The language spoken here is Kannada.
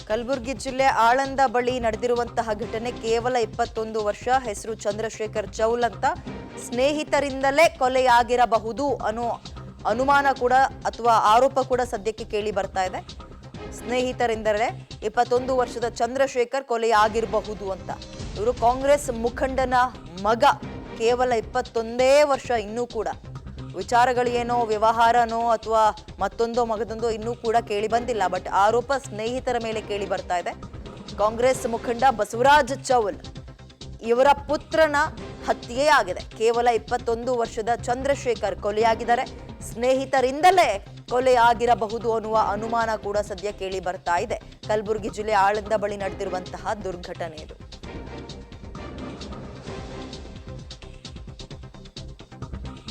ಕಲಬುರಗಿ ಜಿಲ್ಲೆ ಆಳಂದ ಬಳಿ ನಡೆದಿರುವಂತಹ ಘಟನೆ ಕೇವಲ 21 ವರ್ಷ. ಹೆಸರು ಚಂದ್ರಶೇಖರ್ ಚೌಲ್ ಅಂತ. ಸ್ನೇಹಿತರಿಂದಲೇ ಕೊಲೆಯಾಗಿರಬಹುದು ಅನ್ನೋ ಅನುಮಾನ ಕೂಡ ಅಥವಾ ಆರೋಪ ಕೂಡ ಸದ್ಯಕ್ಕೆ ಕೇಳಿ ಬರ್ತಾ ಇದೆ. ಸ್ನೇಹಿತರಿಂದಲೇ 21 ವರ್ಷದ ಚಂದ್ರಶೇಖರ್ ಕೊಲೆಯಾಗಿರಬಹುದು ಅಂತ. ಇವರು ಕಾಂಗ್ರೆಸ್ ಮುಖಂಡನ ಮಗ. ಕೇವಲ 21 ವರ್ಷ. ಇನ್ನೂ ಕೂಡ ವಿಚಾರಗಳೇನೋ ವ್ಯವಹಾರನೋ ಅಥವಾ ಮತ್ತೊಂದೋ ಮಗದೊಂದೋ ಇನ್ನೂ ಕೂಡ ಕೇಳಿ ಬಂದಿಲ್ಲ. ಬಟ್ ಆರೋಪ ಸ್ನೇಹಿತರ ಮೇಲೆ ಕೇಳಿ ಬರ್ತಾ ಇದೆ. ಕಾಂಗ್ರೆಸ್ ಮುಖಂಡ ಬಸವರಾಜ್ ಚೌಲ್ ಇವರ ಪುತ್ರನ ಹತ್ಯೆ ಆಗಿದೆ. ಕೇವಲ 21 ವರ್ಷದ ಚಂದ್ರಶೇಖರ್ ಕೊಲೆಯಾಗಿದ್ದಾರೆ. ಸ್ನೇಹಿತರಿಂದಲೇ ಕೊಲೆ ಆಗಿರಬಹುದು ಅನ್ನುವ ಅನುಮಾನ ಕೂಡ ಸದ್ಯ ಕೇಳಿ ಬರ್ತಾ ಇದೆ. ಕಲಬುರಗಿ ಜಿಲ್ಲೆ ಆಳಂದ ಬಳಿ ನಡೆದಿರುವಂತಹ ದುರ್ಘಟನೆ ಇದು.